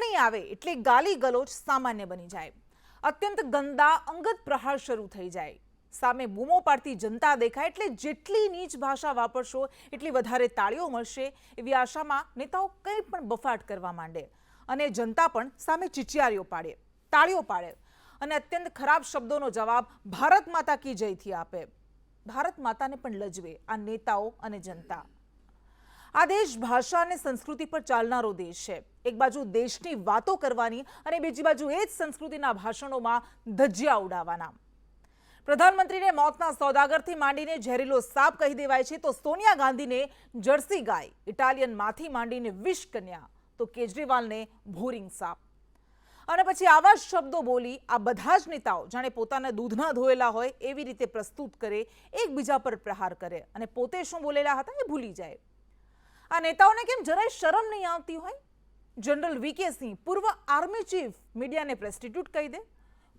ચૂંટણી આવે એટલે ગાલી ગલોચ સામાન્ય બની જાય, અત્યંત ગંદા અંગત પ્રહાર શરૂ થઈ જાય, સામે બૂમો પાડતી જનતા દેખાય એટલે જેટલી નીચ ભાષા વાપરશો એટલી વધારે તાળીઓ મળશે એવી આશામાં નેતાઓ કંઈ પણ બફાટ કરવા માંડે અને જનતા પણ સામે ચીચિયારીઓ પાડે, તાળીઓ પાડે અને અત્યંત ખરાબ શબ્દોનો જવાબ ભારત માતા કી જયથી આપે. ભારત માતાને પણ લજવે આ નેતાઓ અને જનતા. આ દેશ ભાષા અને સંસ્કૃતિ પર ચાલનારો દેશ છે. એક બાજુ દેશની વાતો કરવાની અને બીજી બાજુ એ જ સંસ્કૃતિના ભાષણોમાં ધજ્જિયા ઉડાવવાના. પ્રધાનમંત્રીને મોતના સોદાગરથી માંડીને ઝેરીલો સાપ કહી દેવાય છે તો સોનિયા ગાંધીને જર્સી ગાય, ઇટાલિયન માથી માંડીને વિષ કન્યા તો કેજરીવાલને ભોરિંગ સાપ. અને પછી આવા શબ્દો બોલી આ બધા જ નેતાઓ જાણે પોતાના દૂધના ધોયેલા હોય એવી રીતે પ્રસ્તુત કરે, એકબીજા પર પ્રહાર કરે અને પોતે શું બોલેલા હતા એ ભૂલી જાય. આ નેતાઓને કેમ જરાય શરમ નહીં આવતી હોય? જનરલ વીકે સિંહ, પૂર્વ આર્મી ચીફ, મીડિયાને પ્રેસ્ટિટ્યુટ કહી દે.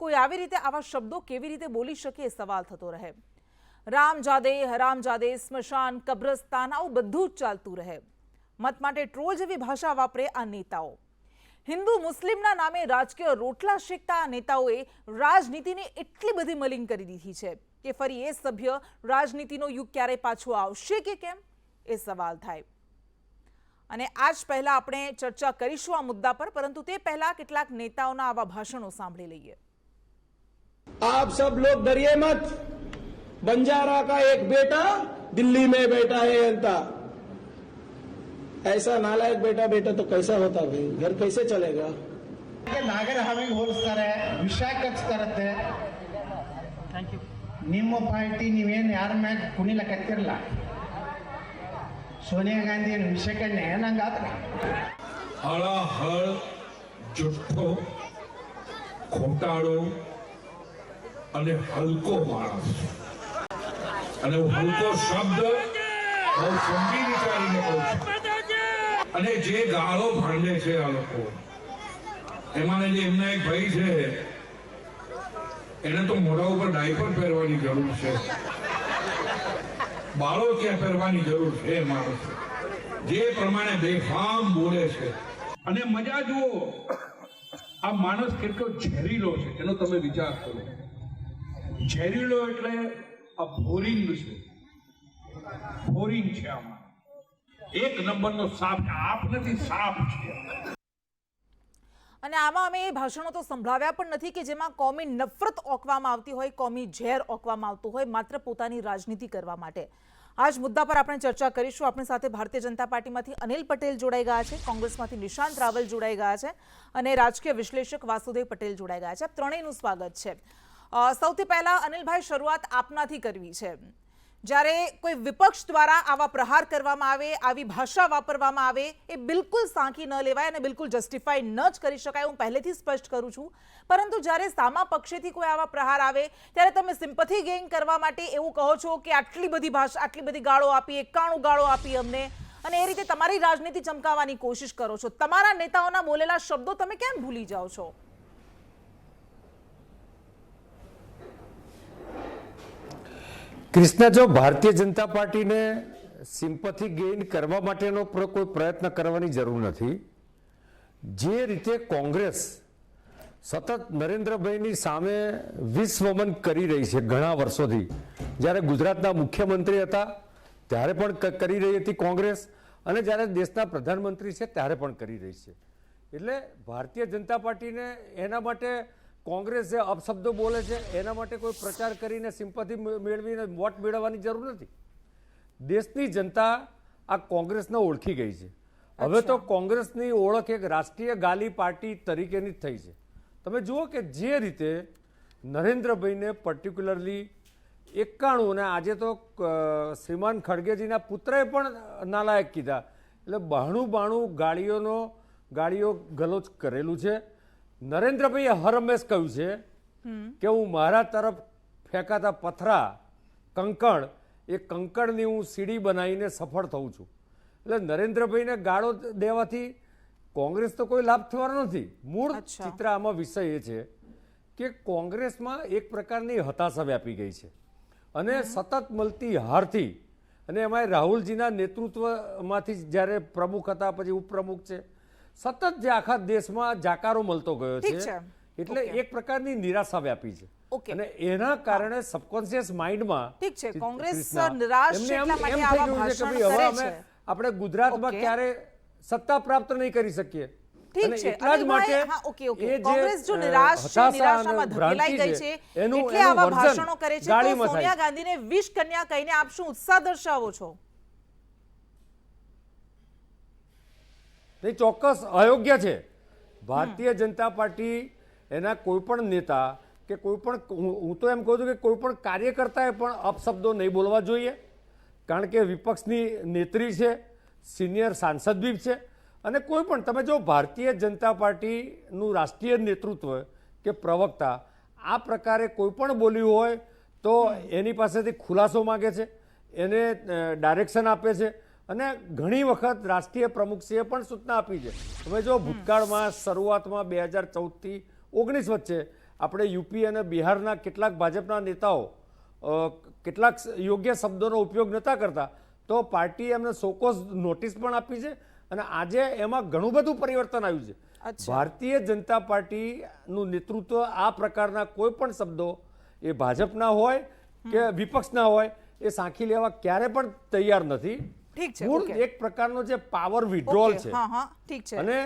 કોઈ આવી રીતે આવા શબ્દો કેવી રીતે બોલી શકે એ સવાલ થતો રહે. રામજાદે, હરામજાદે, સ્મશાન, કબ્રસ્તાન આવું બધું જ ચાલતું રહે. મત માટે ટ્રોલ જેવી ભાષા વાપરે આ નેતાઓ. હિન્દુ મુસ્લિમના નામે રાજકીય રોટલા શેકતા આ નેતાઓએ રાજનીતિને એટલી બધી મલિન કરી દીધી છે કે ફરી એ સભ્ય રાજનીતિનો યુગ ક્યારે પાછો આવશે કે કેમ એ સવાલ થાય. અને આજ પહેલા આપણે ચર્ચા કરીશું આ મુદ્દા પર, પરંતુ તે પહેલા કેટલાક નેતાઓના આવા ભાષણો સાંભળી લઈએ. आप सब लोग डरिए मत, बंजारा का एक बेटा दिल्ली में बैठा है जनता. ऐसा नालायक बेटा तो कैसा होता भाई, घर कैसे चलेगा? ನಾಗರ ಹಮಿಂಗ್ ಹೋಲಿಸ್ತಾರೆ, ವಿಷಯ ಕಚ್ತಾರತ್ತೆ. ನಿಮ್ಮ ಪಾರ್ಟಿ ನೀವೇನು ಯಾರ ಮ್ಯಾಗ ಕುಣಿಲ ಕತ್ತಿರಲ್ಲ. સોનિયા ગાંધી વિષયકને એના હળાહળ જુઠ્ઠો, ખોટાળો અને હલકો માણસ. અને હલકો શબ્દ બહુ સમજી વિચારીને કહું છું. અને જે ગાળો ભાંડે છે આ લોકો, એમાં જે એમના એક ભાઈ છે એને તો મોઢા ઉપર ડાયપર પહેરવાની જરૂર છે, બાળો ક્યાં પહેરવાની જરૂર છે. માણસ જે પ્રમાણે બેફામ બોલે છે અને મજા જુઓ, આ માણસ કેટલો ઝેરીલો છે એનો તમે વિચાર કરો. ઝેરીલો એટલે આ બોરિંગ છે, બોરિંગ છે. આમાં એક નંબરનો સાપ છે, આપ નથી સાપ છે. અને આમાં અમે એ ભાષણો તો સંભળાવ્યા પણ નથી કે જેમાં કોમી નફરત ઓકવામાં આવતી હોય, કોમી ઝેર ઓકવામાં આવતું હોય માત્ર પોતાની રાજનીતિ કરવા માટે. આ જ મુદ્દા પર આપણે ચર્ચા કરીશું. આપણી સાથે ભારતીય જનતા પાર્ટીમાંથી અનિલ પટેલ જોડાઈ ગયા છે, કોંગ્રેસમાંથી નિશાંત રાવલ જોડાઈ ગયા છે અને રાજકીય વિશ્લેષક વાસુદેવ પટેલ જોડાઈ ગયા છે. આપ ત્રણેયનું સ્વાગત છે. સૌથી પહેલા અનિલભાઈ, શરૂઆત આપનાથી કરવી છે. જ્યારે કોઈ વિપક્ષ દ્વારા આવા પ્રહાર કરવામાં આવે, આવી ભાષા વાપરવામાં આવે, એ બિલકુલ સાંખી ન લેવાય અને બિલકુલ જસ્ટિફાઈ ન જ કરી શકાય, હું પહેલેથી સ્પષ્ટ કરું છું. પરંતુ જ્યારે સામા પક્ષેથી કોઈ આવા પ્રહાર આવે ત્યારે તમે સિમ્પથી ગેઇન કરવા માટે એવું કહો છો કે આટલી બધી ભાષા, આટલી બધી ગાળો આપી, 91 ગાળો આપી અમને, અને એ રીતે તમારી રાજનીતિ ચમકાવવાની કોશિશ કરો છો. તમારા નેતાઓના બોલેલા શબ્દો તમે કેમ ભૂલી જાઓ છો? કૃષ્ણા, જો ભારતીય જનતા પાર્ટીને સિમ્પથી ગેઇન કરવા માટેનો કોઈ પ્રયત્ન કરવાની જરૂર નથી. જે રીતે કોંગ્રેસ સતત નરેન્દ્રભાઈની સામે વિષવમન કરી રહી છે ઘણા વર્ષોથી, જ્યારે ગુજરાતના મુખ્યમંત્રી હતા ત્યારે પણ કરી રહી હતી કોંગ્રેસ, અને જ્યારે દેશના પ્રધાનમંત્રી છે ત્યારે પણ કરી રહી છે. એટલે ભારતીય જનતા પાર્ટીને એના માટે કોંગ્રેસ જે અપશબ્દો બોલે છે એના માટે કોઈ પ્રચાર કરીને સિમ્પથી મેળવીને વોટ મેળવવાની જરૂર નથી. દેશની જનતા આ કોંગ્રેસને ઓળખી ગઈ છે. હવે તો કોંગ્રેસની ઓળખ એક રાષ્ટ્રીય ગાલી પાર્ટી તરીકેની જ થઈ છે. તમે જુઓ કે જે રીતે નરેન્દ્રભાઈને પર્ટિક્યુલરલી 91, અને આજે તો શ્રીમાન ખડગેજીના પુત્રએ પણ નાલાયક કીધા, એટલે 92 ગાળીઓ ગલોચ કરેલું છે. નરેન્દ્રભાઈએ હર હંમેશ કહ્યું છે કે હું મારા તરફ ફેંકાતા પથરા, કંકણ, એ કંકણની હું સીડી બનાવીને સફળ થઉં છું. એટલે નરેન્દ્રભાઈને ગાળો દેવાથી કોંગ્રેસ તો કોઈ લાભ થવાનો નથી. મૂળ ચિત્ર આમાં વિષય એ છે કે કોંગ્રેસમાં એક પ્રકારની હતાશા વ્યાપી ગઈ છે અને સતત મળતી હારથી, અને એમાં રાહુલજીના નેતૃત્વમાંથી જ્યારે પ્રમુખ હતા, પછી ઉપપ્રમુખ છે, સતત જે આખા દેશમાં જાકારો મળતો ગયો ઠીક છે છે. એટલે ઓકે. એક પ્રકારની નિરાશા વ્યાપી છે ઓકે. અને એના કારણે સબકોન્શિયસ માઇન્ડમાં ઠીક છે, કોંગ્રેસ કૃષ્ણા, નિરાશ છે એમને એટલા એમ માટે થઈ આવા ગયું છે કે ભાષણ ભાઈ હવે કરે અમે છે. આપણે ગુજરાતમાં ઓકે. ક્યારે સત્તા પ્રાપ્ત નહીં કરી શકીએ ઠીક અને છે, એટલા જ અનિલભાઈ, માટે હા, ઓકે, ઓકે. એ જે, કોંગ્રેસ જો હતાશા નિરાશ છે, અને નિરાશામાં ધકેલાઈ ભ્રાંતિ ગઈ છે, એનું એટલે આવા વર્જન ભાષણો કરે છે. તો ગાળીમાં સોનિયા થાય. ગાંધીને વિશ કન્યા કહીને આપ શું ઉત્સાહ દર્શાવો છો? તે ચોક્કસ અયોગ્ય છે. ભારતીય જનતા પાર્ટી એના કોઈ પણ નેતા કે કોઈ પણ હું તો એમ કહું છું કે કોઈ પણ કાર્યકર્તાએ પણ અપશબ્દો નહીં બોલવા જોઈએ, કારણ કે વિપક્ષની નેત્રી છે, સિનિયર સાંસદ બી છે અને કોઈ પણ તમે જો ભારતીય જનતા પાર્ટીનું રાષ્ટ્રીય નેતૃત્વ કે પ્રવક્તા આ પ્રકારે કોઈ પણ બોલ્યું હોય તો એની પાસેથી ખુલાસો માગે છે, એને ડાયરેક્શન આપે છે અને ઘણી વખત રાષ્ટ્રીય પ્રમુખશ્રીએ પણ સૂચના આપી છે. તમે જો ભૂતકાળમાં શરૂઆતમાં 2014થી 19 વચ્ચે આપણે યુપી અને બિહારના કેટલાક ભાજપના નેતાઓ કેટલાક યોગ્ય શબ્દોનો ઉપયોગ નહોતા કરતા તો પાર્ટીએ એમને સોકોઝ નોટિસ પણ આપી છે અને આજે એમાં ઘણું બધું પરિવર્તન આવ્યું છે. અચ્છા. ભારતીય જનતા પાર્ટીનું નેતૃત્વ આ પ્રકારના કોઈ પણ શબ્દો એ ભાજપના હોય કે વિપક્ષના હોય એ સાંખી લેવા ક્યારે પણ તૈયાર નથી. ઠીક છે, મૂળ ઓકે. એક પ્રકારનો જે પાવર વિડ્રોલ ઓકે, છે હા, હા, ઠીક છે. અને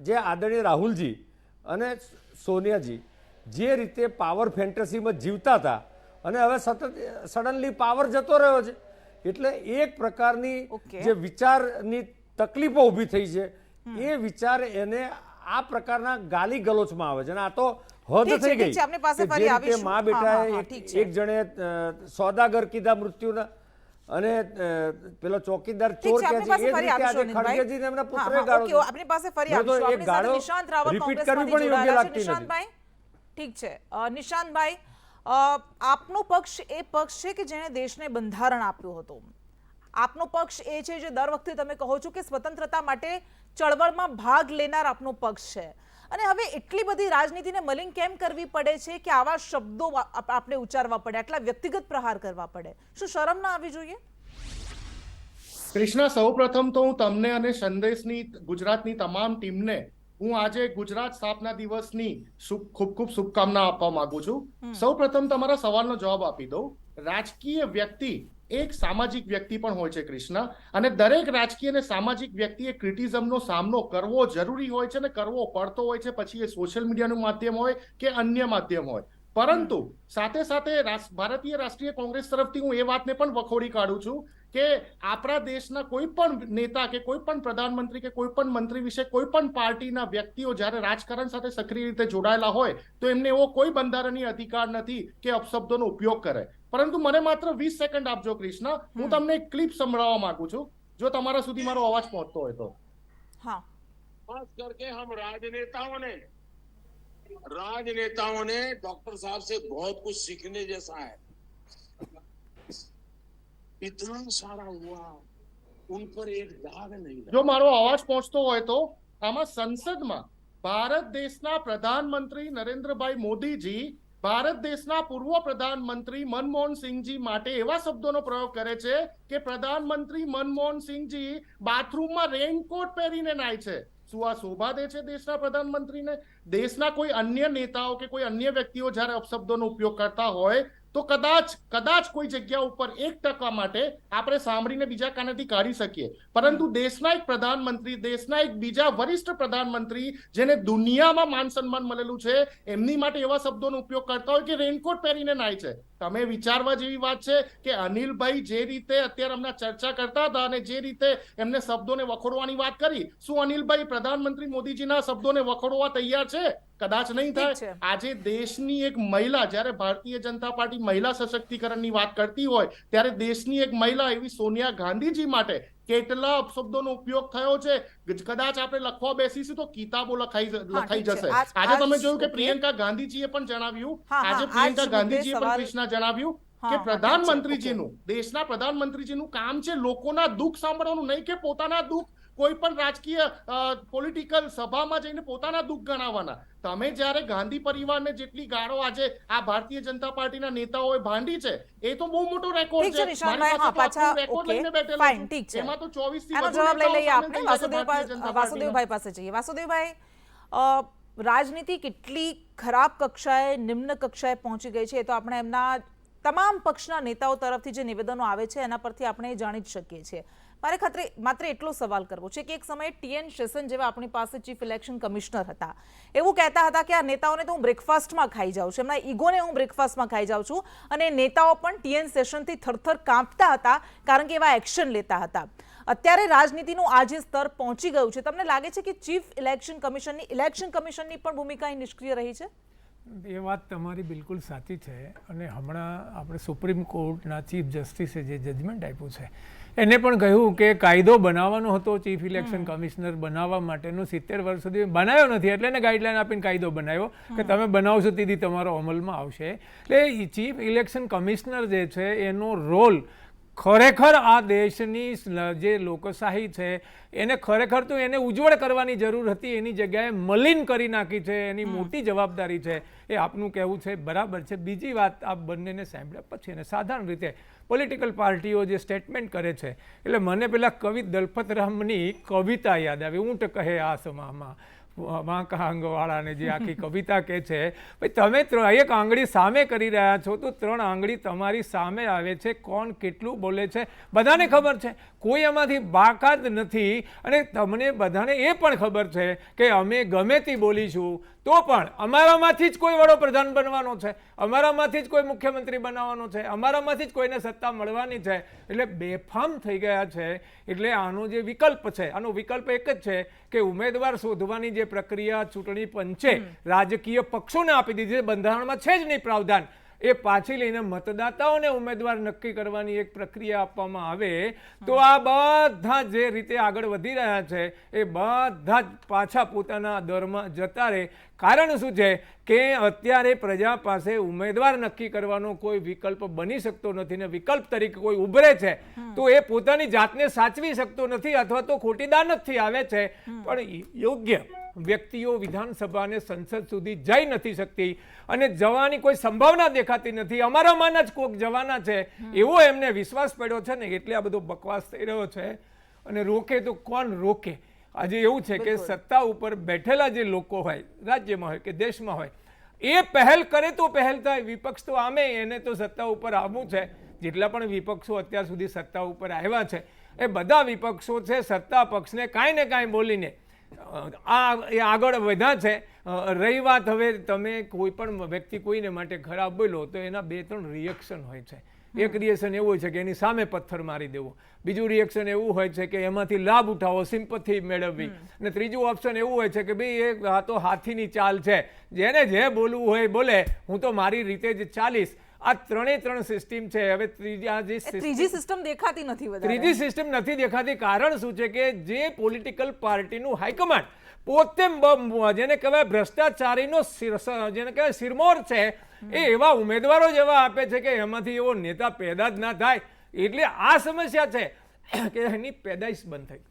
જે આદરણીય રાહુલજી અને સોનિયાજી જે રીતે પાવર ફેન્ટસીમાં જીવતા હતા અને હવે સતત સડનલી પાવર જતો રહ્યો છે એટલે એક પ્રકારની ઓકે. જે વિચારની તકલીફો ઊભી થઈ છે એ વિચાર એને આ પ્રકારના ગાલી ગલોચમાં આવે છે અને આ તો હદ ઠીક છે, થઈ ઠીક ગઈ છે, આપની પાસે કે ફરી જે રીતે આવીશું. મા હા, હા, બેટાએ હા, ઠીક છે. એક જણે સોદાગર કીધા મૃત્યુના અને પેલો ચોકીદાર ઠીક ચોર છે, કહે આપની છે પાસે એ જ ફરી રીતે આવીશું, આજે અનિલભાઈ. ખડગેજીને એમના હા, પુત્રએ હા, ગાળો ઓકે, દીધો. આપની પાસે ફરી મેં તો આવીશું. એક આપણી સાથે ગાળો નિશાંત રાવલ repeat કરવી કોંગ્રેસમાંથી પણ યોગ્ય જોડાયેલા છે. લાગતી નથી. નિશાંતભાઈ, ઠીક છે. નિશાંતભાઈ, આપનો પક્ષ એ પક્ષ છે કે જેણે દેશને બંધારણ આપ્યું હતું. આપનો પક્ષ એ છે જે દર વખતે તમે કહો છો કે સ્વતંત્રતા માટે ચળવળમાં ભાગ લેનાર આપનો પક્ષ છે અને હવે એટલી બધી રાજનીતિને મલિન કેમ કરવી પડે છે કે આવા શબ્દો આપણે ઉચ્ચારવા પડે, આટલા વ્યક્તિગત પ્રહાર કરવા પડે? શું શરમ ના આવી જોઈએ? કૃષ્ણા, સૌપ્રથમ તો હું તમને અને સંદેશની ગુજરાતની તમામ ટીમને હું આજે ગુજરાત સ્થાપના દિવસની ખૂબ ખૂબ શુભકામના આપવા માંગુ છું. સૌપ્રથમ તમારા સવાલનો જવાબ આપી દઉં. રાજકીય વ્યક્તિ એક સામાજિક વ્યક્તિ પણ હોય છે કૃષ્ણા, અને દરેક રાજકીય અને સામાજિક વ્યક્તિએ ક્રિટિઝમનો સામનો કરવો જરૂરી હોય છે અને કરવો પડતો હોય છે, પછી એ સોશિયલ મીડિયાનું માધ્યમ હોય કે અન્ય માધ્યમ હોય. પરંતુ સાથે સાથે ભારતીય રાષ્ટ્રીય કોંગ્રેસ તરફથી હું એ વાતને પણ વખોડી કાઢું છું કે આપણા દેશના કોઈ પણ નેતા કે કોઈ પણ પ્રધાનમંત્રી કે કોઈ પણ મંત્રી વિશે કોઈ પણ પાર્ટીના વ્યક્તિઓ જ્યારે રાજકારણ સાથે સક્રિય રીતે જોડાયેલા હોય તો એમને એવો કોઈ બંધારણીય અધિકાર નથી કે અપશબ્દોનો ઉપયોગ કરે. પરંતુ મને માત્ર 20 સેકન્ડ આપજો કૃષ્ણા, હું તમને એક ક્લિપ સંભળાવવા માંગુ છું, જો તમારા સુધી મારો અવાજ પહોંચતો હોય તો. હા, खास करके हम राजनेताओं ने डॉक्टर साहब से बहुत कुछ सीखने जैसा है. इतना सारा हुआ, उन पर एक दाग नहीं लगा. જો મારો અવાજ પહોંચતો હોય તો આમાં સંસદમાં ભારત દેશના પ્રધાનમંત્રી નરેન્દ્રભાઈ મોદીજી ભારત દેશના પૂર્વ પ્રધાનમંત્રી મનમોહન સિંહજી માટે એવા શબ્દોનો પ્રયોગ કરે છે કે પ્રધાનમંત્રી મનમોહન સિંહજી બાથરૂમમાં રેનકોટ પહેરીને નાય છે. શું આ શોભા દે છે દેશના પ્રધાનમંત્રીને? દેશના કોઈ અન્ય નેતાઓ કે કોઈ અન્ય વ્યક્તિઓ જ્યારે અપશબ્દોનો ઉપયોગ કરતા હોય તો કદાચ કોઈ જગ્યા ઉપર 1% માટે આપણે સાંભળીને બીજા કાનેથી કાઢી શકીએ, પરંતુ દેશના એક પ્રધાનમંત્રી, દેશના એક બીજા વરિષ્ઠ પ્રધાનમંત્રી જેને દુનિયામાં માન સન્માન મળેલું છે, એમની માટે એવા શબ્દોનો ઉપયોગ કરતા હોય કે રેનકોટ પહેરીને નાય છે. તમે વિચારવા જેવી વાત છે કે અનિલભાઈ જે રીતે અત્યારે હમણાં ચર્ચા કરતા હતા અને જે રીતે એમને શબ્દોને વખોડવાની વાત કરી, શું અનિલભાઈ પ્રધાનમંત્રી મોદીજીના શબ્દોને વખોડવા તૈયાર છે? કદાચ નહીં થાય. આજે દેશની એક મહિલા, જ્યારે ભારતીય જનતા પાર્ટી મહિલા સશક્તિકરણની વાત કરતી હોય ત્યારે દેશની એક મહિલા એવી સોનિયા ગાંધીજી માટે કેટલા અપશબ્દોનો ઉપયોગ થયો છે, કદાચ આપણે લખવા બેસીશું તો કિતાબો લખાઈ જશે. આજે તમે જોયું કે પ્રિયંકા ગાંધીજીએ પણ જણાવ્યું, આજે પ્રિયંકા ગાંધીજીએ પણ કૃષ્ણા જણાવ્યું કે પ્રધાનમંત્રીજીનું, દેશના પ્રધાનમંત્રીજીનું કામ છે લોકોના દુઃખ સાંભળવાનું, નહીં કે પોતાના દુઃખ કોઈ પણ રાજકીય પોલિટિકલ સભામાં જઈને પોતાના દુઃખ ગણાવવાના. તમે જ્યારે ગાંધી પરિવારને જેટલી ગાળો આજે આ ભારતીય જનતા પાર્ટીના નેતાઓએ ભાંડી છે એ તો બહુ મોટો રેકોર્ડ ઠીક છે છે. નિશાંતભાઈ, હા, પાછા ઓકે ફાઇન, ઠીક છે. એમાં તો 24 થી આનો વધુ જવાબ લઈ લઈએ નેતાઓ આપણે સામેલ થઈ ગયા છે ભારતીય જનતા પાર્ટીના. વાસુદેવભાઈ પાસે જઈએ. વાસુદેવભાઈ, રાજનીતિ કેટલી ખરાબ કક્ષાએ, નિમ્ન કક્ષાએ પહોંચી ગઈ છે એ તો આપણે એમના તમામ પક્ષના નેતાઓ તરફથી જે નિવેદનો આવે છે એના પરથી આપણે જાણી જ શકીએ છીએ. મારે માત્ર એટલો સવાલ કરવો છે કે એક સમયે ટીએન શેષન જેવા આપણી પાસે ચીફ ઇલેક્શન કમિશનર હતા, એવું કહેતા હતા કે આ નેતાઓને તો હું બ્રેકફાસ્ટમાં ખાઈ જાઉં છું, એમના ઈગોને હું બ્રેકફાસ્ટમાં ખાઈ જાઉં છું, અને નેતાઓ પણ ટીએન શેષનથી થરથર કાંપતા હતા કારણ કે એવા એક્શન લેતા હતા. અત્યારે રાજનીતિનું આ જે સ્તર પહોંચી ગયું છે, તમને લાગે છે કે ચીફ ઇલેક્શન કમિશનની પણ ભૂમિકા અહીં નિષ્ક્રિય રહી છે? એ વાત તમારી બિલકુલ સાચી છે. અને હમણાં આપણે સુપ્રીમ કોર્ટના ચીફ જસ્ટિસે જે જજમેન્ટ આપ્યું છે એને પણ કહ્યું કે કાયદો બનાવવાનો હતો ચીફ ઇલેક્શન કમિશનર બનાવવા માટેનો 70 વર્ષ સુધી બનાવ્યો નથી, એટલે એને ગાઈડલાઈન આપીને કાયદો બનાવ્યો કે તમે બનાવશો તેથી તમારો અમલમાં આવશે. એટલે ચીફ ઇલેક્શન કમિશનર જે છે એનો રોલ ખરેખર આ દેશની જે લોકશાહી છે એને ખરેખર તો એને ઉજ્જવળ કરવાની જરૂર હતી, એની જગ્યાએ મલિન કરી નાખી છે. એની મોટી જવાબદારી છે, એ આપનું કહેવું છે બરાબર છે. બીજી વાત, આપ બંનેને સાંભળ્યા પછી અને સાધારણ રીતે પોલિટિકલ પાર્ટીઓ જે સ્ટેટમેન્ટ કરે છે એટલે મને પેલા કવિ દલપતરામની કવિતા યાદ આવી. ઊંટ કહે આસમામાં વાંકાંગવાળાને જે આખી કવિતા કહે છે, ભાઈ તમે એક આંગળી સામે કરી રહ્યા છો તો 3 આંગળી તમારી સામે આવે છે, કોણ કેટલું બોલે છે બધાને ખબર છે, કોઈ એમાંથી બાકાત નથી. અને તમને બધાને એ પણ ખબર છે કે અમે ગમે તે બોલીશું તો પણ અમારામાંથી જ કોઈ વડાપ્રધાન બનવાનો છે, અમારામાંથી જ કોઈ મુખ્યમંત્રી બનાવવાનો છે, અમારામાંથી જ કોઈને સત્તા મળવાની છે. એટલે બેફામ થઈ ગયા છે. એટલે આનો જે વિકલ્પ છે, આનો વિકલ્પ એક જ છે કે ઉમેદવાર શોધવાની જે પ્રક્રિયા ચૂંટણી પંચે રાજકીય પક્ષોને આપી દીધી છે, બંધારણમાં છે જ નહીં પ્રાવધાન, એ પાછી લઈને મતદાતાઓને ઉમેદવાર નક્કી કરવાની એક પ્રક્રિયા આપવામાં આવે તો આ બધા જે રીતે આગળ વધી રહ્યા છે એ બધા જ પાછા પોતાના દરમાં જતા રહે. કારણ શું છે કે અત્યારે પ્રજા પાસે ઉમેદવાર નક્કી કરવાનો કોઈ વિકલ્પ બની શકતો નથી, ને વિકલ્પ તરીકે કોઈ ઉભરે છે તો એ પોતાની જાતને સાચવી શકતો નથી અથવા તો ખોટી દાનતથી આવે છે, પણ યોગ્ય વ્યક્તિઓ વિધાનસભા અને સંસદ સુધી જઈ નથી શકતી અને જવાની કોઈ સંભાવના દેખાતી નથી. અમારામાંના જ કોક જવાના છે એવો એમને વિશ્વાસ પડ્યો છે ને, એટલે આ બધો બકવાસ થઈ રહ્યો છે. અને રોકે તો કોણ રોકે? આજે એવું છે કે સત્તા ઉપર બેઠેલા જે લોકો હોય, રાજ્યમાં હોય કે દેશમાં હોય, એ પહેલ કરે તો પહેલ થાય. વિપક્ષ તો આમે એને તો સત્તા ઉપર આવવું છે. જેટલા પણ વિપક્ષો અત્યાર સુધી સત્તા ઉપર આવ્યા છે એ બધા વિપક્ષો છે સત્તા પક્ષને કાંઈ ને કાંઈ બોલીને એ આગળ વધ્યા છે. રહી વાત હવે તમે કોઈ પણ વ્યક્તિ કોઈને માટે ખરાબ બોલો તો એના 2-3 રિએક્શન હોય છે. એક રિએક્શન એવું હોય છે કે એની સામે પથ્થર મારી દેવો, બીજું રિએક્શન એવું હોય છે કે એમાંથી લાભ ઉઠાવો, સિમ્પથી મેળવવી, અને ત્રીજું ઓપ્શન એવું હોય છે કે ભાઈ આ તો હાથીની ચાલ છે, જેને જે બોલવું હોય બોલે, હું તો મારી રીતે જ ચાલીશ. આ 3 સિસ્ટમ છે. હવે ત્રીજી સિસ્ટમ દેખાતી નથી વધારે. ત્રીજી સિસ્ટમ નથી દેખાતી. કારણ શું છે કે જે પોલિટિકલ પાર્ટીનું હાઈકમાન્ડ પોતે જેને કહેવાય ભ્રષ્ટાચારીનો જેને કહેવાય શિરમોર છે, એ એવા ઉમેદવારો જેવા આપે છે કે એમાંથી એવો નેતા પેદા જ ના થાય. એટલે આ સમસ્યા છે કે એની પેદાઈશ બંધ થઈ.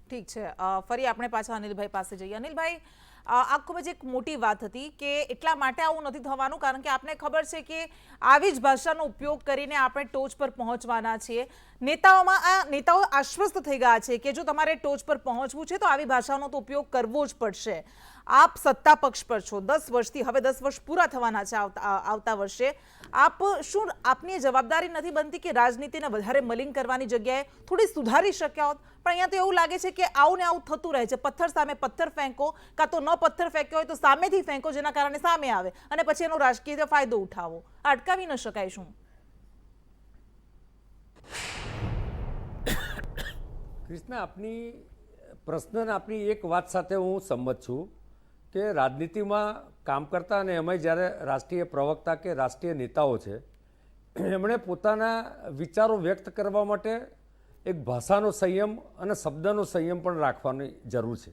ઠીક છે, ફરી આપણે પાછા અનિલભાઈ પાસે જઈએ. અનિલભાઈ, આ ખૂબ જ એક મોટી વાત હતી કે એટલા માટે આવું નથી થવાનું કારણ કે આપને ખબર છે કે આવી જ ભાષાનો ઉપયોગ કરીને આપણે ટોચ પર પહોંચવાના છીએ. નેતાઓ આશ્વસ્ત થઈ ગયા છે કે જો તમારે ટોચ પર પહોંચવું છે તો આવી ભાષાનો તો ઉપયોગ કરવો જ પડશે. આપ સત્તા પક્ષ પર છો 10 વર્ષથી, હવે 10 વર્ષ પૂરા થવાના છે આવતા વર્ષે. આપની જવાબદારી નથી બનતી કે રાજનીતિને વધારે મલિન કરવાની જગ્યાએ થોડી સુધારી શક્યા હોત? પણ અહીંયા તો એવું લાગે છે કે આવું ને આવું થતું રહે છે. પથ્થર સામે પથ્થર ફેંકો, કાં તો ન પથ્થર ફેંક્યો હોય તો સામેથી ફેંકો જેના કારણે સામે આવે અને પછી એનો રાજકીય ફાયદો ઉઠાવો. આ અટકાવી ન શકાય શું? કૃષ્ણા, આપની પ્રશ્ન આપની એક વાત સાથે હું સંમત છું કે રાજનીતિમાં કામ કરતા અને એમાંય જ્યારે રાષ્ટ્રીય પ્રવક્તા કે રાષ્ટ્રીય નેતાઓ છે એમણે પોતાના વિચારો વ્યક્ત કરવા માટે એક ભાષાનો સંયમ અને શબ્દનો સંયમ પણ રાખવાની જરૂર છે.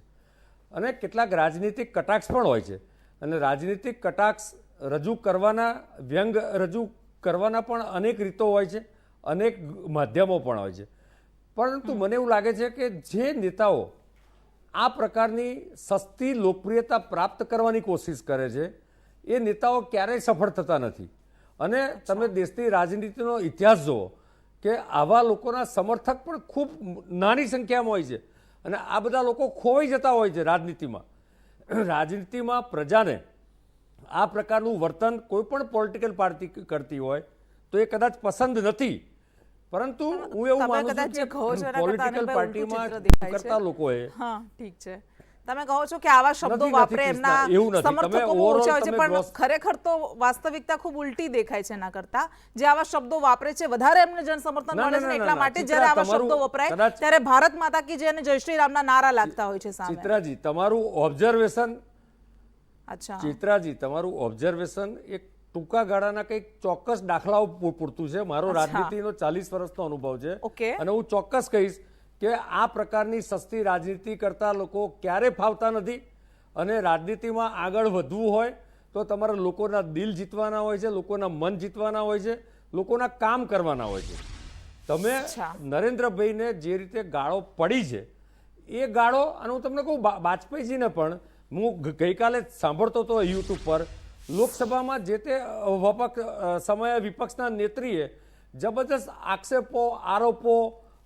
અને કેટલાક રાજનીતિક કટાક્ષ પણ હોય છે અને રાજનીતિક કટાક્ષ રજૂ કરવાના, વ્યંગ રજૂ કરવાના પણ અનેક રીતો હોય છે, અનેક માધ્યમો પણ હોય છે. પરંતુ મને એવું લાગે છે કે જે નેતાઓ આ પ્રકારની સસ્તી લોકપ્રિયતા પ્રાપ્ત કરવાની કોશિશ કરે છે એ નેતાઓ ક્યારેય સફળ થતા નથી. અને તમે દેશની રાજનીતિનો ઇતિહાસ જુઓ કે આવા લોકોના સમર્થક પણ ખૂબ નાની સંખ્યામાં હોય છે અને આ બધા લોકો ખોવાઈ જતા હોય છે રાજનીતિમાં. રાજનીતિમાં પ્રજાને આ પ્રકારનું વર્તન કોઈ પણ પોલિટિકલ પાર્ટી કરતી હોય તો એ કદાચ પસંદ નથી, પરંતુ હું એવું તમે માનું કદાચ છું જે કે કહો છો એના કરતાં પોલિટિકલ અનિલભાઈ ઉલટું પાર્ટીમાં ચિત્ર દેખાય છે. કરતા લોકોએ હા, ઠીક છે. તમે કહો છો કે આવા શબ્દો નથી, વાપરે કૃષ્ણા, એમના એવું નથી. તમે સમર્થકો બહુ overall ઓછા હોય છે, તમે પણ gross- ખરેખર તો વાસ્તવિકતા ખૂબ ઉલટી દેખાય છે એના કરતા. જે આવા શબ્દો વાપરે છે વધારે એમને જન સમર્થન ના, મળે છે ના, ને ના, એટલા ના, માટે ચિત્રા, જ્યારે આવા તમારું શબ્દો વપરાય કદાચ- ત્યારે ભારત માતા કી જય અને જય શ્રી રામના નારા લાગતા હોય છે સામે. ચિત્રાજી તમારું ઓબ્ઝર્વેશન અચ્છા, ચિત્રાજી તમારું ઓબ્ઝર્વેશન એક ટૂંકા ગાળાના કંઈક ચોક્કસ દાખલાઓ પૂરતું છે. મારો અચ્છા. રાજનીતિનો 40 વર્ષનો અનુભવ છે ઓકે. અને હું ચોક્કસ કહીશ કે આ પ્રકારની સસ્તી રાજનીતિ કરતા લોકો ક્યારે ફાવતા નથી. અને રાજનીતિમાં આગળ વધવું હોય તો તમારે લોકોના દિલ જીતવાના હોય છે, લોકોના મન જીતવાના હોય છે, લોકોના કામ કરવાના હોય છે. તમે અચ્છા. નરેન્દ્રભાઈને જે રીતે ગાળો પડી છે એ ગાળો, અને હું તમને કહું વાજપેયીજીને પણ હું ગઈકાલે જ સાંભળતો હતો યુટ્યુબ પર, લોકસભામાં જે તે સમયે વિપક્ષના નેત્રીએ જબરદસ્ત આક્ષેપો, આરોપો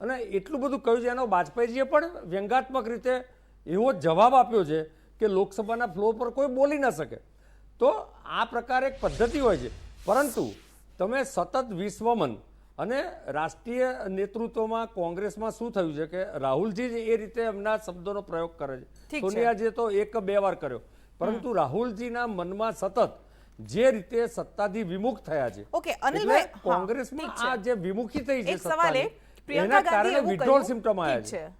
અને એટલું બધું કહ્યું છે. એનો વાજપેયીજીએ પણ વ્યંગાત્મક રીતે એવો જવાબ આપ્યો છે કે લોકસભાના ફ્લોર પર કોઈ બોલી ન શકે. તો આ પ્રકારે એક પદ્ધતિ હોય છે, પરંતુ તમે સતત વિશ્વમન અને રાષ્ટ્રીય નેતૃત્વમાં કોંગ્રેસમાં શું થયું છે કે રાહુલજી જ એ રીતે એમના શબ્દોનો પ્રયોગ કરે છે. ઠીક છે. સોનિયાજીએ તો 1-2 વાર કર્યો, પરંતુ રાહુલજીના મનમાં સતત જે રીતે સત્તાથી વિમુખ થયા છે, ઓકે, અનિલભાઈ, એટલે હા, કોંગ્રેસમાં ઠીક છે. આ જે વિમુખી થઈ છે એક સવાલ એ સત્તાની, પ્રિયંકા એના ગાંધી કારણે એવું વિડ્રોલ કહ્યું, સિમ્ટમ આવ્યા ઠીક છે. છે.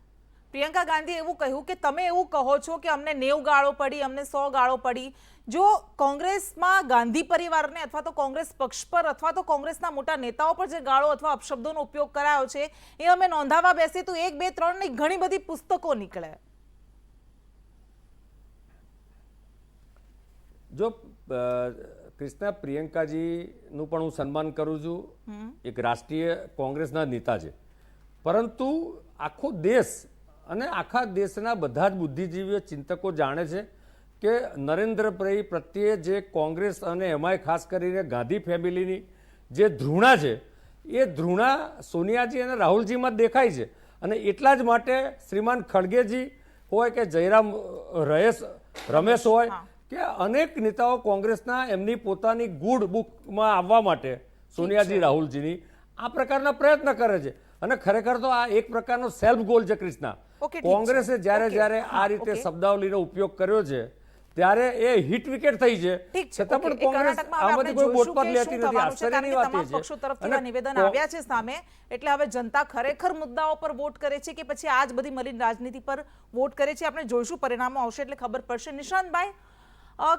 પ્રિયંકા ગાંધી એવું કહ્યું કે તમે એવું કહો છો કે અમને 90 ગાળો પડી, અમને 100 ગાળો પડી. જો કોંગ્રેસમાં ગાંધી પરિવારને અથવા તો કોંગ્રેસ પક્ષ પર અથવા તો કોંગ્રેસના મોટા નેતાઓ પર જે ગાળો અથવા અપશબ્દોનો ઉપયોગ કરાયો છે એ અમે નોંધાવા બેસીએ તો 1, 2, 3 ની ઘણી બધી પુસ્તકો નીકળે. જો કૃષ્ણા, પ્રિયંકાજીનું પણ હું સન્માન કરું છું, એક રાષ્ટ્રીય કોંગ્રેસના નેતા છે, પરંતુ આખો દેશ અને આખા દેશના બધા જ બુદ્ધિજીવીઓ, ચિંતકો જાણે છે કે નરેન્દ્રભાઈ પ્રત્યે જે કોંગ્રેસ અને એમાંય ખાસ કરીને ગાંધી ફેમિલીની જે ધૃણા છે એ ધૃણા સોનિયાજી અને રાહુલજીમાં દેખાય છે. અને એટલા જ માટે શ્રીમાન ખડગેજી હોય કે જયરામ રમેશ હોય કે અનેક નેતાઓ કોંગ્રેસના એમની પોતાની ગુડ બુકમાં આવવા માટે સોનિયાજી, રાહુલજીની આ પ્રકારના પ્રયત્ન કરે છે. અને ખરેખર તો આ એક પ્રકારનો સેલ્ફ ગોલ છે કૃષ્ણા. ઓકે, ઠીક છે. કોંગ્રેસે જ્યારે આ રીતે શબ્દાવલીનો ઉપયોગ કર્યો છે ત્યારે એ હિટ વિકેટ થઈ છે. ઠીક છે, છતાં પણ ઓકે. એ કોંગ્રેસ કર્ણાટકમાં હવે આમાંથી આપણે કોઈ જોઈશું બોટ પર કે લેતી શું નથી. થવાનું છે, કારણ આશ્ચર્યની કે વાત તમામ એ છે. પક્ષો તરફથી અને એવા નિવેદન આવ્યા છે સામે. એટલે હવે જનતા ખરેખર મુદ્દાઓ પર વોટ કરે છે કે પછી આ જ બધી મલિન રાજનીતિ પર વોટ કરે છે, આપણે જોઈશું. પરિણામો આવશે એટલે ખબર પડશે. નિશાંતભાઈ,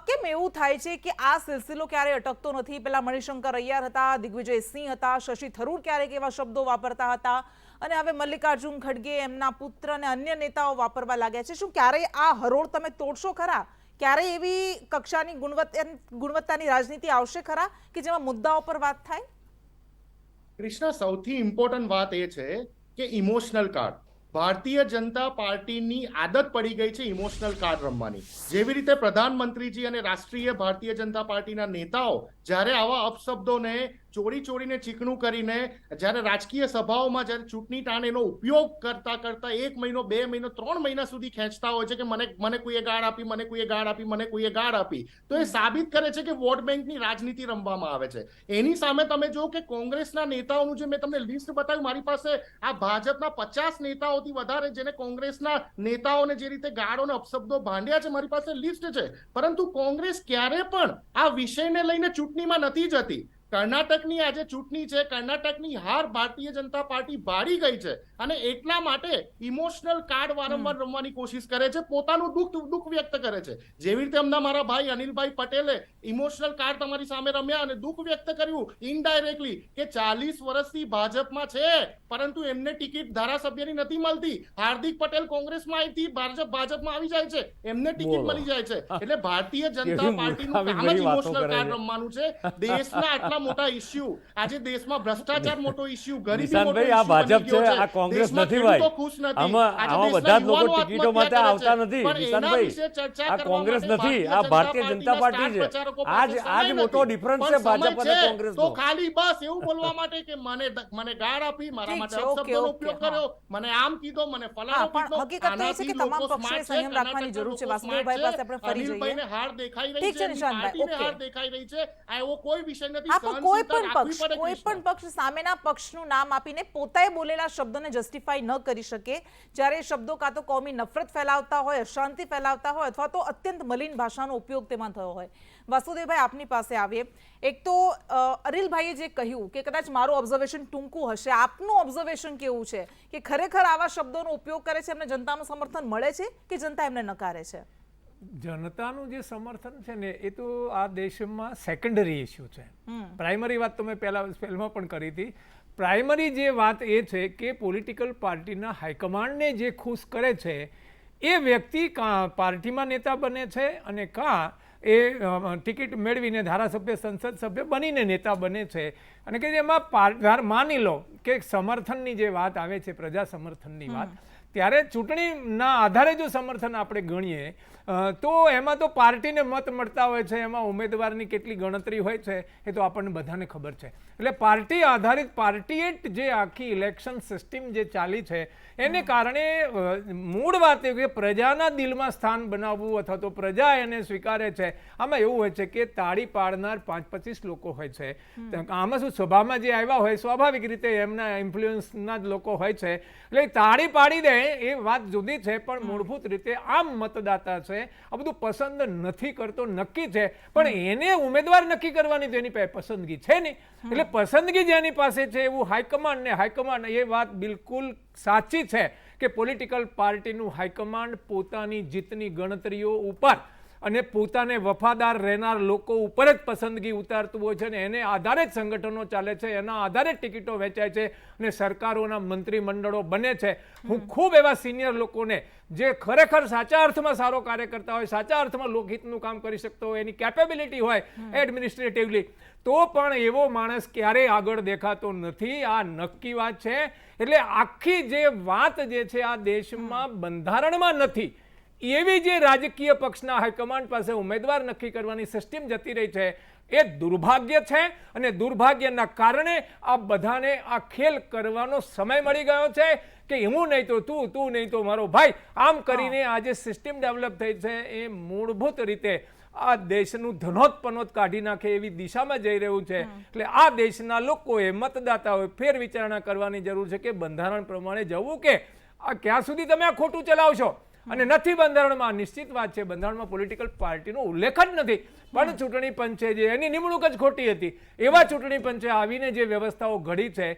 કેમ એવું થાય છે કે આ સિલસિલો ક્યારેય અટકતો નથી? પેલા મણિશંકર અય્યર હતા, દિગ્વિજય સિંહ હતા, શશી થરૂર ક્યારેક એવા શબ્દો વાપરતા હતા, અને હવે મલ્લિકાર્જુન ખડગે, એમના પુત્ર અને અન્ય નેતાઓ વાપરવા લાગ્યા છે. શું ક્યારેય આ હરોળ તમે તોડશો ખરા? ક્યારેય એવી કક્ષાની ગુણવત્તાની રાજનીતિ આવશે ખરા કે જેમાં મુદ્દાઓ પર વાત થાય? કૃષ્ણા, સૌથી ઇમ્પોર્ટન્ટ વાત એ છે કે ઇમોશનલ કાર્ડ, ભારતીય જનતા પાર્ટીની આદત પડી ગઈ છે ઇમોશનલ કાર્ડ રમવાની. જેવી રીતે પ્રધાનમંત્રીજી અને રાષ્ટ્રીય ભારતીય જનતા પાર્ટીના નેતાઓ જ્યારે આવા અપશબ્દોને ચોરીને ચીકણું કરીને જ્યારે રાજકીય સભાઓમાં જ્યારે ચૂંટણી ટાણે એનો ઉપયોગ કરતા 1 મહિનો, 2 મહિનો, 3 મહિના સુધી ખેંચતા હોય છે કે મને કોઈએ ગાળ આપી, મને કોઈએ ગાળ આપી, મને કોઈએ ગાળ આપી, તો એ સાબિત કરે છે કે વોટ બેંકની રાજનીતિ રમવામાં આવે છે. એની સામે તમે જો કે કોંગ્રેસના નેતાઓનું જે મેં તમને લિસ્ટ બતાવ્યું, મારી પાસે આ ભાજપના 50 નેતાઓથી વધારે જેને કોંગ્રેસના નેતાઓને જે રીતે ગાળો અને અપશબ્દો ભાંડ્યા છે, મારી પાસે લિસ્ટ છે. પરંતુ કોંગ્રેસ ક્યારે પણ આ વિષયને લઈને ચૂંટણીમાં નથી જતી. કર્ણાટકની આજે ચૂંટણી છે, કર્ણાટકની હાર ભારતીય જનતા પાર્ટી બાળી ગઈ છે અને એટલા માટે ઇમોશનલ કાર્ડ વારંવાર રમવાની કોશિશ કરે છે, પોતાનું દુઃખ વ્યક્ત કરે છે. જેવી રીતે હમણાં મારા ભાઈ અનિલભાઈ પટેલે ઇમોશનલ કાર્ડ તમારી સામે રમ્યા અને દુઃખ વ્યક્ત કર્યું ઇનડાયરેક્ટલી કે 40 વર્ષથી ભાજપમાં છે પરંતુ એમને ટિકિટ ધારાસભ્યની નથી મળતી. હાર્દિક પટેલ કોંગ્રેસમાં અહીંથી ભાજપમાં આવી જાય છે, એમને ટિકિટ મળી જાય છે. એટલે ભારતીય જનતા પાર્ટીનું કામ જ ઇમોશનલ કાર્ડ રમવાનું છે. દેશના આટલા મોટા ઇસ્યુ, આજે દેશમાં ભ્રષ્ટાચાર મોટો ઇસ્યુ, ગરીબી મોટો નિશાંતભાઈ, આ ઇસ્યુ ભાજપ બની ગયો છે, છે. આ કોંગ્રેસ દેશમાં નથી ખેડૂતો ભાઈ. ખુશ નથી. આમાં આજે આમાં દેશના બધા જ લોકો યુવાનો ટિકિટો માટે આત્મહત્યા આવતા કરે છે. નથી. પણ એના નિશાંતભાઈ, વિશે ચર્ચા આ કરવા કોંગ્રેસ માટે નથી, આ ભારતીય જનતા પાર્ટી છે. સ્ટાર પ્રચારકો પાસે આજ સમય મોટો નથી. ડિફરન્સ પણ છે ભાજપ સમય અને છે કોંગ્રેસનો. તો ખાલી બસ એવું બોલવા માટે કે મને ગાળ આપી, મારા ઠીક માટે છે, ઓકે, અપશબ્દોનો ઓકે, ઉપયોગ હા. કર્યો, મને આમ કીધો, મને હા, ફલાણો પણ કીધો. હકીકત તો એ છે કે આનાથી તમામ લોકો પક્ષોએ smart છે, સંયમ રાખવાની જરૂર છે. લોકો વાસુદેવભાઈ smart પાસે આપણે છે. ફરી જઈએ. અનિલભાઈને હાર દેખાઈ રહી ઠીક છે, છે, એમની નિશાંતભાઈ, પાર્ટીને ઓકે. હાર દેખાઈ રહી છે. આ એવો કોઈ વિષય નથી. હા, પણ કોઈ સહનશીલતા પણ રાખવી પક્ષ પડે, કોઈ કૃષ્ણ. પણ પક્ષ સામેના પક્ષનું નામ આપીને પોતાએ બોલેલા શબ્દોને જસ્ટિફાઈ ન કરી શકે જ્યારે એ શબ્દો કાં તો કોમી નફરત ફેલાવતા હોય, અશાંતિ ફેલાવતા હોય અથવા તો અત્યંત મલિન ભાષાનો ઉપયોગ તેમાં થયો હોય. વાસુદેવભાઈ, આપની પાસે આવીએ. એક તો અનિલભાઈએ જે કહ્યું કે કદાચ મારું ઓબ્ઝર્વેશન ટૂંકું હશે, આપનું ઓબ્ઝર્વેશન કેવું છે કે ખરેખર આવા શબ્દોનો ઉપયોગ કરે છે એમને જનતાનું સમર્થન મળે છે કે જનતા એમને નકારે છે? જનતાનું જે સમર્થન છે ને એ તો આ દેશમાં સેકન્ડરી ઇસ્યુ છે. પ્રાઇમરી વાત તો મેં પહેલાં પણ કરી હતી. પ્રાઇમરી જે વાત એ છે કે પોલિટિકલ પાર્ટીના હાઈકમાન્ડને જે ખુશ કરે છે એ વ્યક્તિ કાં પાર્ટીમાં નેતા બને છે અને કાં એ ટિકિટ મેળવીને ધારાસભ્ય, સંસદ સભ્ય બનીને નેતા બને છે. અને કે એમાં માની લો કે સમર્થનની જે વાત આવે છે, પ્રજા સમર્થનની વાત, ત્યારે ચૂંટણીના આધારે જો સમર્થન આપણે ગણીએ તો એમાં તો પાર્ટીને મત મળતા હોય છે, એમાં ઉમેદવારની કેટલી ગણતરી હોય છે એ તો આપણને બધાને ખબર છે. એટલે પાર્ટી આધારિત, પાર્ટીએટ જે આખી ઇલેક્શન સિસ્ટમ જે ચાલી છે એને કારણે મૂળ વાત એ કે પ્રજાના દિલમાં સ્થાન બનાવવું અથવા તો પ્રજા એને સ્વીકારે છે. આમાં એવું હોય છે કે તાળી પાડનાર 5-25 લોકો હોય છે. આમાં શું સભામાં જે આવ્યા હોય સ્વાભાવિક રીતે એમના ઇન્ફ્લુઅન્સના જ લોકો હોય છે, એટલે તાળી પાડી દે એ વાત જુદી છે. પણ મૂળભૂત રીતે આમ મતદાતા છે આ બધું પસંદ નથી કરતો, નક્કી છે, પણ એને ઉમેદવાર નક્કી કરવાની તો એની પાસે પસંદગી છે નહીં. એટલે પસંદગી જેની પાસે છે એવું હાઈકમાન્ડ ને હાઈકમાન્ડ, એ વાત બિલકુલ સાચી છે કે પોલિટિકલ પાર્ટીનું હાઈકમાન્ડ પોતાની જીતની ગણતરીઓ ઉપર અને પોતાને વફાદાર રહેનાર લોકો ઉપર જ પસંદગી ઉતારતું હોય છે અને એને આધારે જ સંગઠનો ચાલે છે, એના આધારે જ ટિકિટો વેચાય છે અને સરકારોના મંત્રીમંડળો બને છે. હું ખૂબ એવા સિનિયર લોકોને જે ખરેખર સાચા અર્થમાં સારો કાર્ય કરતા હોય, સાચા અર્થમાં લોકહિતનું કામ કરી શકતો હોય, એની કેપેબિલિટી હોય એડમિનિસ્ટ્રેટિવલી, તો પણ એવો માણસ ક્યારેય આગળ દેખાતો નથી. આ નક્કી વાત છે. એટલે આખી જે વાત જે છે આ દેશમાં બંધારણમાં નથી એવી જે રાજકીય પક્ષના હાઈકમાન્ડ પાસે ઉમેદવાર નક્કી કરવાની સિસ્ટમ જતી રહી છે એ દુર્ભાગ્ય છે. અને દુર્ભાગ્યના કારણે આ બધાને આ ખેલ કરવાનો સમય મળી ગયો છે કે હું નહીં તો તું, તું નહીં તો મારો ભાઈ, આમ કરીને આ જે સિસ્ટમ ડેવલપ થઈ છે એ મૂળભૂત રીતે આ દેશનું ધનોત્પનોત કાઢી નાખે એવી દિશામાં જઈ રહ્યું છે. એટલે આ દેશના લોકોએ, મતદાતાઓએ ફેર વિચારણા કરવાની જરૂર છે કે બંધારણ પ્રમાણે જવું કે આ ક્યાં સુધી તમે આ ખોટું ચલાવશો. અને નથી બંધારણમાં, નિશ્ચિત વાત છે બંધારણમાં પોલિટિકલ પાર્ટીનો ઉલ્લેખ જ નથી, પણ ચૂંટણી પંચે જે એની નિમણૂક જ ખોટી હતી, એવા ચૂંટણી પંચે આવીને જે વ્યવસ્થાઓ ઘડી છે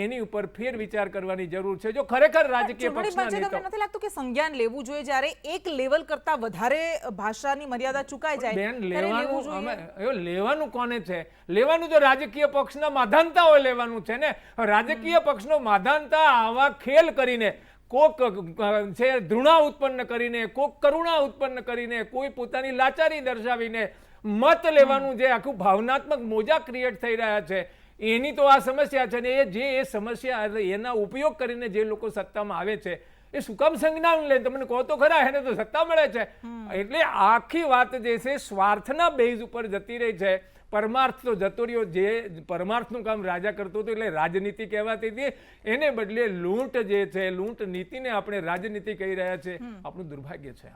એની ઉપર ફેર વિચાર કરવાની જરૂર છે. જો ખરેખર રાજકીય પક્ષના તમને નેતાઓ નથી લાગતું કે સંજ્ઞાન લેવું જોઈએ જ્યારે એક લેવલ કરતા વધારે ભાષાની મર્યાદા ચૂકાઈ જાય બેન, ત્યારે લેવું લેવાનું જોઈએ? લેવાનું કોને છે? લેવાનું તો રાજકીય પક્ષના માધાનતાઓ લેવાનું છે ને. રાજકીય પક્ષનો માધાનતા આવા ખેલ કરીને, કોક છે ધૃણા ઉત્પન્ન કરીને, કોક કરુણા ઉત્પન્ન કરીને, કોઈ પોતાની લાચારી દર્શાવીને મત લેવાનું જે આખું ભાવનાત્મક મોજા ક્રિએટ થઈ રહ્યા છે એની તો આ સમસ્યા છે. ને એ સમસ્યા એના ઉપયોગ કરીને જે લોકો સત્તામાં આવે છે એ શું કામ સંજ્ઞાન લે? તમને કહો તો ખરા, એને તો સત્તા મળે છે. એટલે આખી વાત જે છે સ્વાર્થના બેઝ ઉપર જતી રહી છે. પરમાર્થ તો જતો રહ્યો. જે પરમાર્થનું કામ રાજા કરતો હતો એટલે રાજનીતિ કહેવાતી હતી, એને બદલે લૂંટ જે છે, લૂંટ નીતિને આપણે રાજનીતિ કહી રહ્યા છે. આપણું દુર્ભાગ્ય છે.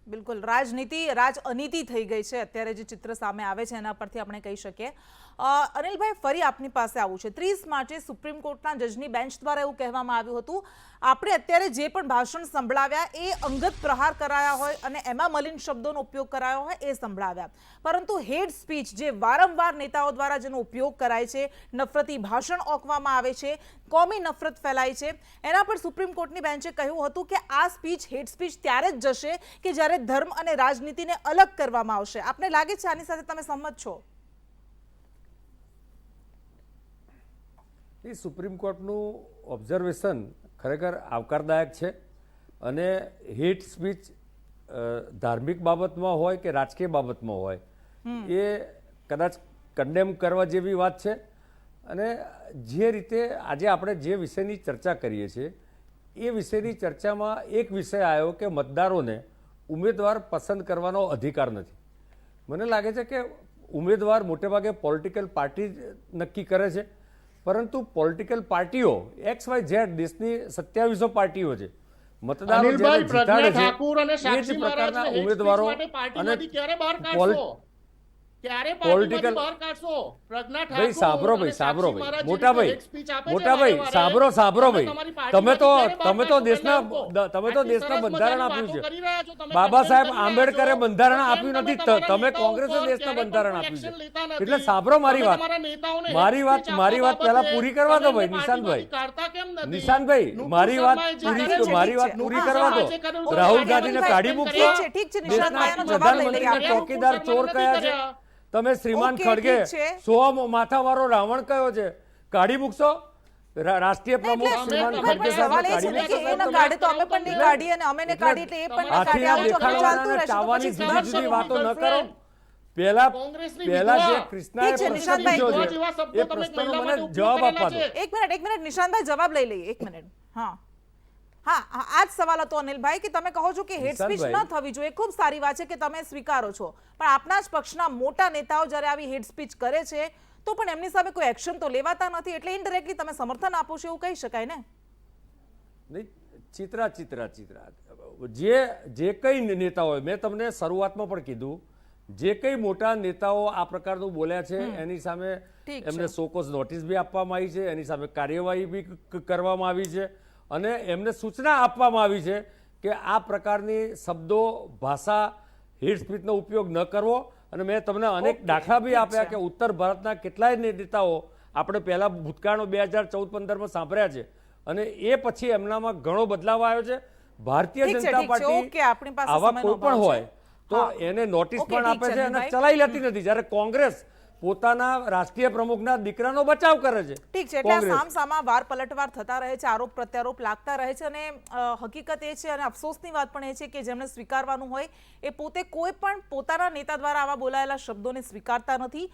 બિલકુલ, રાજનીતિ રાજ અનીતિ થઈ ગઈ છે અત્યારે જે ચિત્ર સામે આવે છે એના પરથી આપણે કહી શકીએ. અનિલભાઈ, ફરી આપની પાસે આવું છે. 30 માર્ચે સુપ્રીમ કોર્ટના જજની બેન્ચ દ્વારા એવું કહેવામાં આવ્યું હતું આપણે અત્યારે જે પણ ભાષણ સંભળાવ્યા એ અંગત પ્રહાર કરાયા હોય અને એમાં મલિન શબ્દોનો ઉપયોગ કરાયો હોય એ સંભળાવ્યા, પરંતુ હેડ સ્પીચ જે વારંવાર નેતાઓ દ્વારા જેનો ઉપયોગ કરાય છે, નફરતી ભાષણ ઓકવામાં આવે છે, કોમી નફરત ફેલાય છે, એના પર સુપ્રીમ કોર્ટની બેન્ચે કહ્યું હતું કે આ સ્પીચ હેડ સ્પીચ ત્યારે જ જશે કે જ્યારે ધર્મ અને રાજનીતિને અલગ કરવામાં આવશે. આપને લાગે છે આની સાથે તમે સંમત છો? એ સુપ્રીમ કોર્ટનું ઓબ્ઝર્વેશન ખરેખર આવકારદાયક છે. અને હેટ સ્પીચ ધાર્મિક બાબતમાં હોય કે રાજકીય બાબતમાં હોય, એ કદાચ કન્ડેમ કરવા જેવી વાત છે. અને જે રીતે આજે આપણે જે વિષયની ચર્ચા કરીએ છીએ એ વિષયની ચર્ચામાં એક વિષય આવ્યો કે મતદારોને ઉમેદવાર પસંદ કરવાનો અધિકાર નથી. મને લાગે છે કે ઉમેદવાર મોટેભાગે પોલિટિકલ પાર્ટી નક્કી કરે છે, પરંતુ પોલિટિકલ પાર્ટીઓ XYZ દેશની 2700 પાર્ટીઓ છે. મતદારો અનિલભાઈ, જેને જીતાડે પ્રજ્ઞા છે ઠાકુર અને એ જ સાક્ષી પ્રકારના મહારાજને hate ઉમેદવારો speech માટે પાર્ટીમાંથી અને ક્યારે બહાર પોલ- કાઢશો? ક્યારે Political- પાર્ટીમાંથી બહાર કાઢશો? પ્રજ્ઞા ભાઈ ઠાકુર સાંભળો અને ભાઈ, સાંભળો સાક્ષી ભાઈ, મહારાજ મોટા જે ભાઈ, hate speech આપે છે મોટા ભાઈ, વારે વારે, સાંભળો તમે ભાઈ, તમારી તમે તો પાર્ટીમાંથી દેશના ક્યારે બહાર તમે તો કાઢશો? દેશના આટલી બંધારણ સરસ આપ્યું મજાની છે. વાતો કરી રહ્યા છો, તમે બાબા condemn સાહેબ કરી રહ્યા આંબેડકરે છો. બંધારણ કેમ આપ્યું તમે નથી, તમારા તમે નેતાઓ કોંગ્રેસે પર દેશના ક્યારે બંધારણ પણ આપ્યું action છે. લેતા નથી? એટલે સાંભળો મારી તમે વાત, તમારા નેતાઓને મારી hate વાત speech મારી વાત આપવા પહેલા બાબતે પૂરી કરવા દો તમે ભાઈ, એમને નિશાંતભાઈ. પાર્ટીમાંથી કાઢતા કેમ નથી? નિશાંતભાઈ, નુપુર મારી વાત શર્માએ જે પૂરી ઠીક છે, મારી વાત ઠીક છે. પૂરી હા, કરવા હા, દો. જે કર્યું તે રાહુલ કાર્ય ગાંધીને નથી કાઢી suspend મૂકશો. કર્યા. ઠીક છે, દેશના નિશાંતભાઈ, એનો જવાબ લઈ લઈએ આપણે. પ્રધાનમંત્રીને ચોકીદાર ચોર કયા છે? તમે શ્રીમાન ઓકે, ખડગે ઠીક છે. 100 માથાવાળો રાવણ કયો છે? કાઢી મૂકશો? રાષ્ટ્રીય પ્રમુખ એટલે શ્રીમાન અમે ખડગે પણ સવાલ એ છે ને કે એ ન કાઢે તો અમે પણ નહીં કાઢીએ અને અમે ને કાઢીએ એટલે એ પણ ના કાઢે. હાથીના આવું જો બધું ચાલતું દેખાડવાના રહેશે તો ચાવવાની પછી જુદી જુદી વાતો ન કરો. girlfriend. પહેલા કોંગ્રેસની પહેલા જે વિધવા. કૃષ્ણાએ ઠીક છે, પ્રશ્ન નિશાંતભાઈ. પૂછ્યો છે, જેવા શબ્દો એ તમે પ્રશ્નનો મહિલા મને માટે ઉપયોગ જવાબ આપવા કરેલા દો. છે. એક મિનિટ નિશાંતભાઈ, જવાબ લઈ લઈએ. એક મિનિટ. હા હા હા, આ જ સવાલ હતો અનિલભાઈ કે તમે કહો છો કે હેટ સ્પીચ ન નિશાંતભાઈ. થવી જોઈએ. ખૂબ સારી વાત છે કે તમે સ્વીકારો છો, પણ આપના જ પક્ષના મોટા નેતાઓ જ્યારે આવી હેટ સ્પીચ કરે છે તો પણ એમની સામે કોઈ એક્શન તો લેવાતા નથી, એટલે ઇનડાયરેક્ટલી તમે સમર્થન આપો છો એવું કહી શકાય ને. નહીં, ચિત્રા જે કઈ નેતા હોય, મેં તમને શરૂઆતમાં પણ કીધું, જે કઈ મોટા નેતાઓ આ પ્રકારનું બોલ્યા છે એની સામે ઠીક છે. એમને સોકોઝ નોટિસ બી આપવામાં આવી છે, એની સામે કાર્યવાહી બી કરવામાં આવી છે અને એમને સૂચના આપવામાં આવી છે કે આ પ્રકારની શબ્દો, ભાષા, હેટ સ્પીચનો ઉપયોગ ન કરવો. અને મેં તમને અનેક દાખલા બી આપ્યા કે ઉત્તર ભારતના કેટલાય નેતાઓ આપણે પહેલા ભૂતકાળનો 2014-15માં સાંભળ્યા છે અને એ પછી એમનામાં ઘણો બદલાવ આવ્યો છે. ભારતીય ઠીક છે, જનતા ઠીક છે. પાર્ટી ઓકે, આપણી પાસે આવા સમયનો કોઈ પણ અભાવ હોય છે. તો હા. એને નોટિસ ઓકે, પણ ઠીક આપે છે, છે અને અનિલભાઈ. ચલાવી લેતી નથી. જ્યારે કોંગ્રેસ પોતાના રાષ્ટ્રીય પ્રમુખના દીકરાનો બચાવ કરે છે. ઠીક છે, એટલે આ કોંગ્રેસ. સામસામા વાર પલટવાર થતા રહે છે, આરોપ પ્રત્યારોપ લાગતા રહે છે અને હકીકત એ છે અને અફસોસની વાત પણ એ છે કે જેમણે સ્વીકારવાનું હોય એ પોતે કોઈ પણ પોતાના નેતા દ્વારા આવા બોલાયેલા શબ્દોને સ્વીકારતા નથી.